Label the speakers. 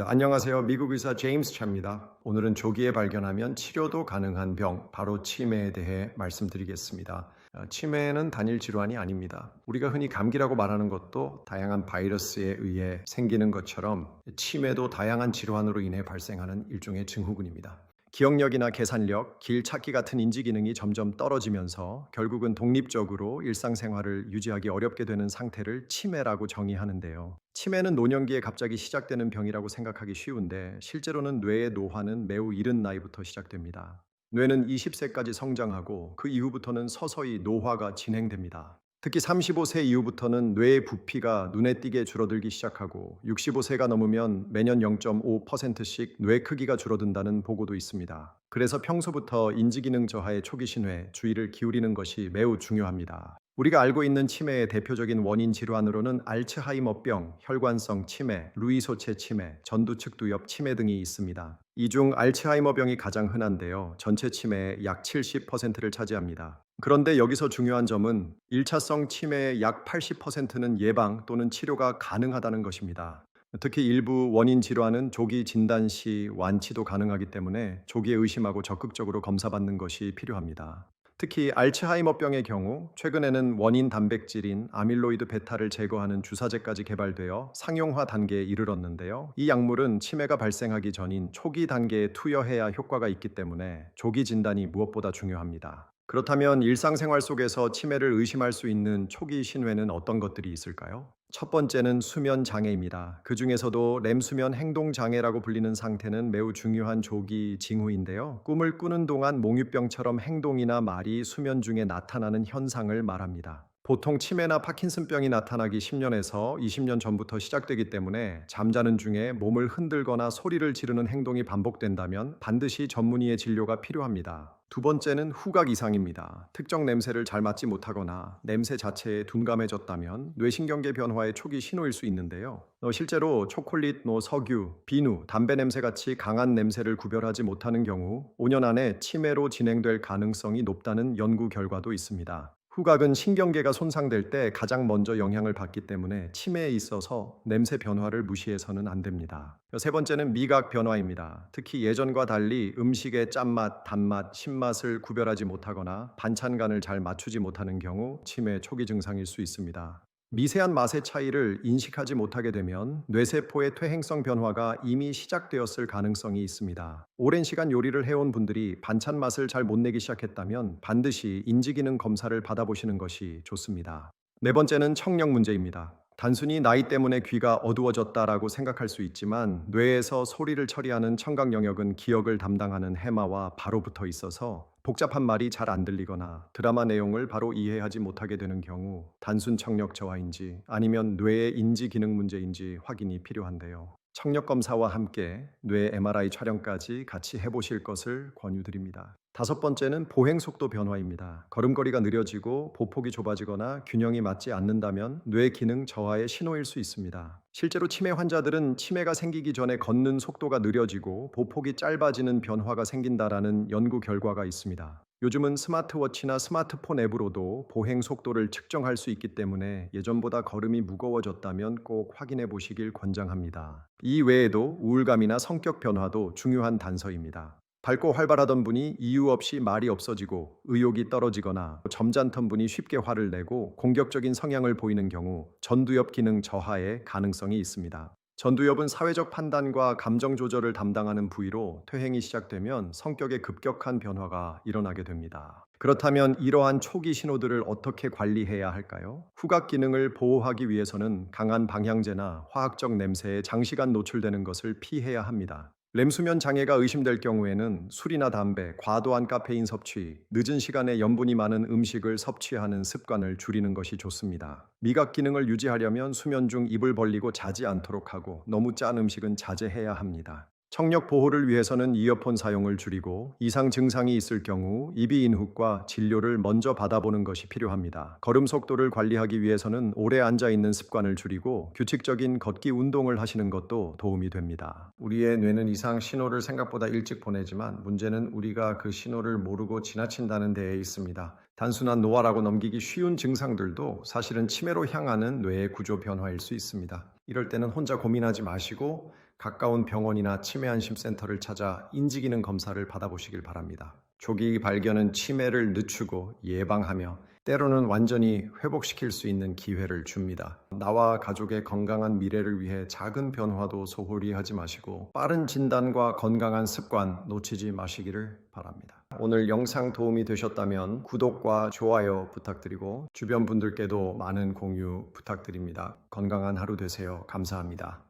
Speaker 1: 안녕하세요. 미국 의사 제임스 차입니다. 오늘은 조기에 발견하면 치료도 가능한 병, 바로 치매에 대해 말씀드리겠습니다. 치매는 단일 질환이 아닙니다. 우리가 흔히 감기라고 말하는 것도 다양한 바이러스에 의해 생기는 것처럼 치매도 다양한 질환으로 인해 발생하는 일종의 증후군입니다. 기억력이나 계산력, 길 찾기 같은 인지 기능이 점점 떨어지면서 결국은 독립적으로 일상생활을 유지하기 어렵게 되는 상태를 치매라고 정의하는데요. 치매는 노년기에 갑자기 시작되는 병이라고 생각하기 쉬운데 실제로는 뇌의 노화는 매우 이른 나이부터 시작됩니다. 뇌는 20세까지 성장하고 그 이후부터는 서서히 노화가 진행됩니다. 특히 35세 이후부터는 뇌의 부피가 눈에 띄게 줄어들기 시작하고 65세가 넘으면 매년 0.5%씩 뇌 크기가 줄어든다는 보고도 있습니다. 그래서 평소부터 인지기능 저하의 초기 신호에 주의를 기울이는 것이 매우 중요합니다. 우리가 알고 있는 치매의 대표적인 원인 질환으로는 알츠하이머병, 혈관성 치매, 루이소체 치매, 전두측두엽 치매 등이 있습니다. 이 중 알츠하이머병이 가장 흔한데요. 전체 치매의 약 70%를 차지합니다. 그런데 여기서 중요한 점은 1차성 치매의 약 80%는 예방 또는 치료가 가능하다는 것입니다. 특히 일부 원인 질환은 조기 진단 시 완치도 가능하기 때문에 조기에 의심하고 적극적으로 검사받는 것이 필요합니다. 특히 알츠하이머병의 경우 최근에는 원인 단백질인 아밀로이드 베타를 제거하는 주사제까지 개발되어 상용화 단계에 이르렀는데요. 이 약물은 치매가 발생하기 전인 초기 단계에 투여해야 효과가 있기 때문에 조기 진단이 무엇보다 중요합니다. 그렇다면 일상생활 속에서 치매를 의심할 수 있는 초기 신호에는 어떤 것들이 있을까요? 첫 번째는 수면 장애입니다. 그 중에서도 렘수면 행동 장애라고 불리는 상태는 매우 중요한 조기 징후인데요. 꿈을 꾸는 동안 몽유병처럼 행동이나 말이 수면 중에 나타나는 현상을 말합니다. 보통 치매나 파킨슨병이 나타나기 10년에서 20년 전부터 시작되기 때문에 잠자는 중에 몸을 흔들거나 소리를 지르는 행동이 반복된다면 반드시 전문의의 진료가 필요합니다. 두 번째는 후각 이상입니다. 특정 냄새를 잘 맡지 못하거나 냄새 자체에 둔감해졌다면 뇌신경계 변화의 초기 신호일 수 있는데요. 실제로 초콜릿, 석유, 비누, 담배 냄새 같이 강한 냄새를 구별하지 못하는 경우 5년 안에 치매로 진행될 가능성이 높다는 연구 결과도 있습니다. 후각은 신경계가 손상될 때 가장 먼저 영향을 받기 때문에 치매에 있어서 냄새 변화를 무시해서는 안 됩니다. 세 번째는 미각 변화입니다. 특히 예전과 달리 음식의 짠맛, 단맛, 신맛을 구별하지 못하거나 반찬간을 잘 맞추지 못하는 경우 치매 초기 증상일 수 있습니다. 미세한 맛의 차이를 인식하지 못하게 되면 뇌세포의 퇴행성 변화가 이미 시작되었을 가능성이 있습니다. 오랜 시간 요리를 해온 분들이 반찬 맛을 잘 못 내기 시작했다면 반드시 인지기능 검사를 받아보시는 것이 좋습니다. 네 번째는 청력 문제입니다. 단순히 나이 때문에 귀가 어두워졌다라고 생각할 수 있지만 뇌에서 소리를 처리하는 청각 영역은 기억을 담당하는 해마와 바로 붙어 있어서 복잡한 말이 잘 안 들리거나 드라마 내용을 바로 이해하지 못하게 되는 경우 단순 청력 저하인지 아니면 뇌의 인지 기능 문제인지 확인이 필요한데요. 청력 검사와 함께 뇌 MRI 촬영까지 같이 해보실 것을 권유드립니다. 다섯 번째는 보행 속도 변화입니다. 걸음걸이가 느려지고 보폭이 좁아지거나 균형이 맞지 않는다면 뇌 기능 저하의 신호일 수 있습니다. 실제로 치매 환자들은 치매가 생기기 전에 걷는 속도가 느려지고 보폭이 짧아지는 변화가 생긴다라는 연구 결과가 있습니다. 요즘은 스마트워치나 스마트폰 앱으로도 보행 속도를 측정할 수 있기 때문에 예전보다 걸음이 무거워졌다면 꼭 확인해 보시길 권장합니다. 이 외에도 우울감이나 성격 변화도 중요한 단서입니다. 밝고 활발하던 분이 이유 없이 말이 없어지고 의욕이 떨어지거나 점잖던 분이 쉽게 화를 내고 공격적인 성향을 보이는 경우 전두엽 기능 저하의 가능성이 있습니다. 전두엽은 사회적 판단과 감정 조절을 담당하는 부위로 퇴행이 시작되면 성격의 급격한 변화가 일어나게 됩니다. 그렇다면 이러한 초기 신호들을 어떻게 관리해야 할까요? 후각 기능을 보호하기 위해서는 강한 방향제나 화학적 냄새에 장시간 노출되는 것을 피해야 합니다. 렘수면 장애가 의심될 경우에는 술이나 담배, 과도한 카페인 섭취, 늦은 시간에 염분이 많은 음식을 섭취하는 습관을 줄이는 것이 좋습니다. 미각 기능을 유지하려면 수면 중 입을 벌리고 자지 않도록 하고 너무 짠 음식은 자제해야 합니다. 청력 보호를 위해서는 이어폰 사용을 줄이고 이상 증상이 있을 경우 이비인후과 진료를 먼저 받아보는 것이 필요합니다. 걸음 속도를 관리하기 위해서는 오래 앉아 있는 습관을 줄이고 규칙적인 걷기 운동을 하시는 것도 도움이 됩니다. 우리의 뇌는 이상 신호를 생각보다 일찍 보내지만 문제는 우리가 그 신호를 모르고 지나친다는 데에 있습니다. 단순한 노화라고 넘기기 쉬운 증상들도 사실은 치매로 향하는 뇌의 구조 변화일 수 있습니다. 이럴 때는 혼자 고민하지 마시고 가까운 병원이나 치매안심센터를 찾아 인지기능 검사를 받아보시길 바랍니다. 조기 발견은 치매를 늦추고 예방하며 때로는 완전히 회복시킬 수 있는 기회를 줍니다. 나와 가족의 건강한 미래를 위해 작은 변화도 소홀히 하지 마시고 빠른 진단과 건강한 습관 놓치지 마시기를 바랍니다. 오늘 영상 도움이 되셨다면 구독과 좋아요 부탁드리고 주변 분들께도 많은 공유 부탁드립니다. 건강한 하루 되세요. 감사합니다.